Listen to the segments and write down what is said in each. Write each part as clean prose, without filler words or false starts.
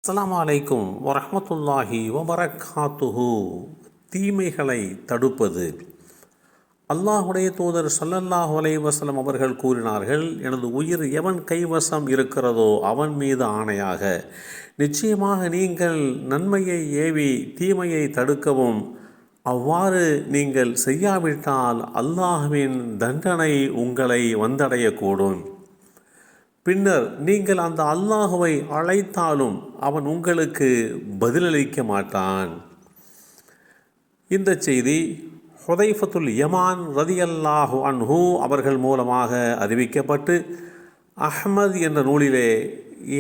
அஸ்ஸலாமு அலைக்கும் வரஹ்மத்துல்லாஹி வபரகாத்துஹு. தீமைகளை தடுப்பது. அல்லாஹுடைய தூதர் ஸல்லல்லாஹு அலைஹி வஸல்லம் அவர்கள் கூறினார்கள், எனது உயிர் எவன் கைவசம் இருக்கிறதோ அவன் மீது ஆணையாக, நிச்சயமாக நீங்கள் நன்மையை ஏவி தீமையை தடுக்கவும், அவ்வாறு நீங்கள் செய்யாவிட்டால் அல்லாஹ்வின் தண்டனை உங்களை வந்தடையக்கூடும். பின்னர் நீங்கள் அந்த அல்லாஹுவை அழைத்தாலும் அவன் உங்களுக்கு பதிலளிக்க மாட்டான். இந்த செய்தி ஹுதைஃபத்துல் யமான் ரதியல்லாஹு அன்ஹு அவர்கள் மூலமாக அறிவிக்கப்பட்டு அஹ்மத் என்ற நூலிலே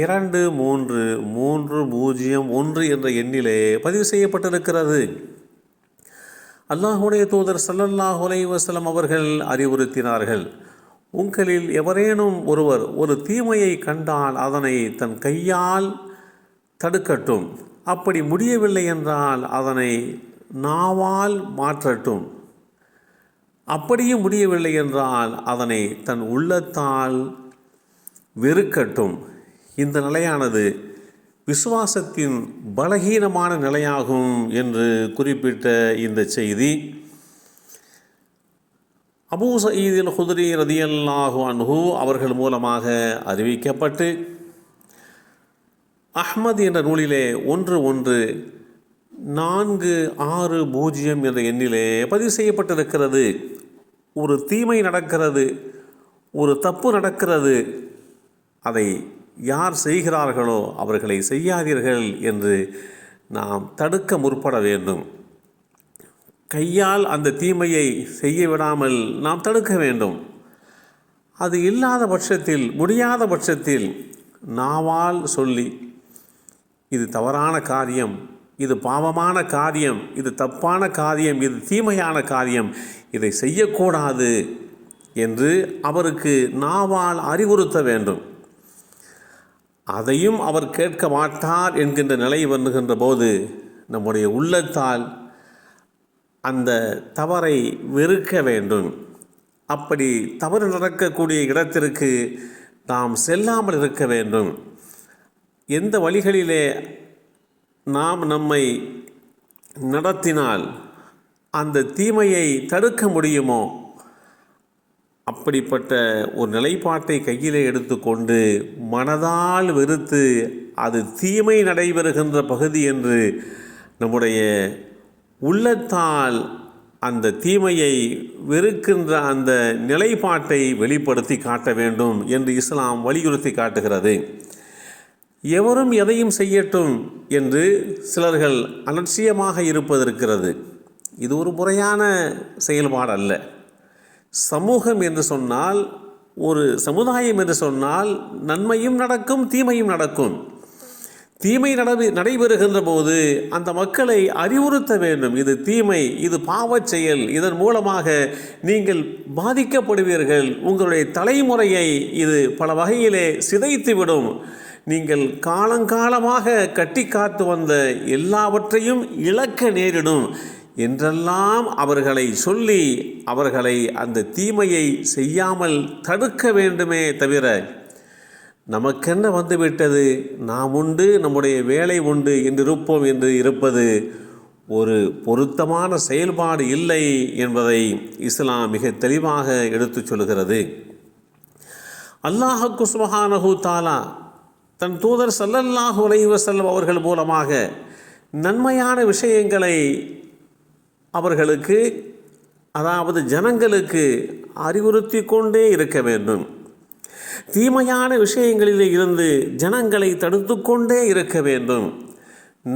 23301 என்ற எண்ணிலே பதிவு செய்யப்பட்டிருக்கிறது. அல்லாஹுடைய தூதர் ஸல்லல்லாஹு அலைஹி வஸல்லம் அவர்கள் அறிவுறுத்தினார்கள், உங்களில் எவரேனும் ஒருவர் ஒரு தீமையை கண்டால் அதனை தன் கையால் தடுக்கட்டும். அப்படி முடியவில்லை என்றால் அதனை நாவால் மாற்றட்டும். அப்படியும் முடியவில்லை என்றால் அதனை தன் உள்ளத்தால் வெறுக்கட்டும். இந்த நிலையானது விசுவாசத்தின் பலகீனமான நிலையாகும் என்று குறிப்பிட்ட இந்த செய்தி அபூ சயீத் அல் குத்ரி ரதியல்லாஹு அன்ஹு அவர்கள் மூலமாக அறிவிக்கப்பட்டு அஹ்மத் என்ற நூலிலே 11460 என்ற எண்ணிலே பதிவு செய்யப்பட்டிருக்கிறது. ஒரு தீமை நடக்கிறது, ஒரு தப்பு நடக்கிறது, அதை யார் செய்கிறார்களோ அவர்களை செய்யாதீர்கள் என்று நாம் தடுக்க முற்பட வேண்டும். கையால் அந்த தீமையை செய்ய விடாமல் நாம் தடுக்க வேண்டும். அது இல்லாத பட்சத்தில், முடியாத பட்சத்தில் நாவால் சொல்லி, இது தவறான காரியம், இது பாவமான காரியம், இது தப்பான காரியம், இது தீமையான காரியம், இதை செய்யக்கூடாது என்று அவருக்கு நாவால் அறிவுறுத்த வேண்டும். அதையும் அவர் கேட்க மாட்டார் என்கின்ற நிலை வருகின்ற போது நம்முடைய உள்ளத்தால் அந்த தவறை வெறுக்க வேண்டும். அப்படி தவறு நடக்கக்கூடிய இடத்திற்கு நாம் செல்லாமல் இருக்க வேண்டும். எந்த வழிகளிலே நாம் நம்மை நடத்தினால் அந்த தீமையை தடுக்க முடியுமோ அப்படிப்பட்ட ஒரு நிலைப்பாட்டை கையிலே எடுத்துக்கொண்டு மனதால் வெறுத்து அது தீமை நடைபெறுகின்ற பகுதி என்று நம்முடைய உள்ளத்தால் அந்த தீமையை வெறுக்கின்ற அந்த நிலைப்பாட்டை வெளிப்படுத்தி காட்ட வேண்டும் என்று இஸ்லாம் வலியுறுத்தி காட்டுகிறது. எவரும் எதையும் செய்யட்டும் என்று சிலர்கள் அலட்சியமாக இருப்பதற்கிறது. இது ஒரு முறையான செயல்பாடு அல்ல. சமூகம் என்று சொன்னால், ஒரு சமுதாயம் என்று சொன்னால் நன்மையும் நடக்கும், தீமையும் நடக்கும். தீமை நடைபெறுகின்ற போது அந்த மக்களை அறிவுறுத்த வேண்டும். இது தீமை, இது பாவச் செயல், இதன் மூலமாக நீங்கள் பாதிக்கப்படுவீர்கள், உங்களுடைய தலைமுறையை இது பல வகையிலே சிதைத்துவிடும், நீங்கள் காலங்காலமாக கட்டி காத்து வந்த எல்லாவற்றையும் இழக்க நேரிடும் என்றெல்லாம் அவர்களை சொல்லி அவர்களை அந்த தீமையை செய்யாமல் தடுக்க வேண்டுமே தவிர, நமக்கென்ன வந்துவிட்டது, நாம் உண்டு, நம்முடைய வேலை உண்டு என்று இருப்போம் என்று இருப்பது ஒரு பொருத்தமான செயல்பாடு இல்லை என்பதை இஸ்லாம் மிக தெளிவாக எடுத்துச் சொல்கிறது. அல்லாஹ் சுப்ஹானஹு தஆலா தன் தூதர் ஸல்லல்லாஹு அலைஹி வஸல்லம் அவர்கள் மூலமாக நன்மையான விஷயங்களை அவர்களுக்கு, அதாவது ஜனங்களுக்கு அறிவுறுத்தி கொண்டே இருக்க வேண்டும். தீமையான விஷயங்களிலே இருந்து ஜனங்களை தடுத்து கொண்டே இருக்க வேண்டும்.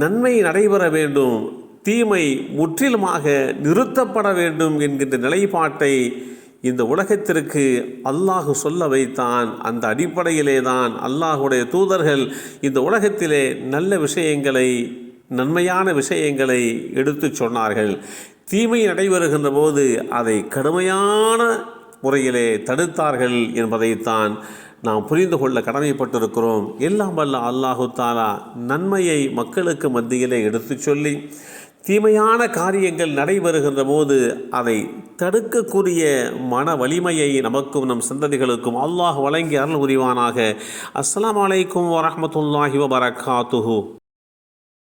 நன்மை நடைபெற வேண்டும், தீமை முற்றிலுமாக நிறுத்தப்பட வேண்டும் என்கின்ற நிலைப்பாட்டை இந்த உலகத்திற்கு அல்லாஹ் சொல்ல வைத்தான். அந்த அடிப்படையிலே தான் அல்லாஹுடைய தூதர்கள் இந்த உலகத்திலே நல்ல விஷயங்களை, நன்மையான விஷயங்களை எடுத்து சொன்னார்கள். தீமை நடைபெறுகின்ற போது அதை கடுமையான முறையிலே தடுத்தார்கள் என்பதைத்தான் நாம் புரிந்து கொள்ள கடமைப்பட்டிருக்கிறோம். எல்லாம் வல்ல அல்லாஹு தஆலா நன்மையை மக்களுக்கு மத்தியிலே எடுத்து சொல்லி, தீமையான காரியங்கள் நடைபெறுகின்ற போது அதை தடுக்கக்கூடிய மன வலிமையை நமக்கும் நம் சந்ததிகளுக்கும் அல்லாஹ் வழங்கி அருள் புரிவானாக. அஸ்ஸலாமு அலைக்கும் வரஹ்மத்துல்லாஹி வபரகாத்துஹு.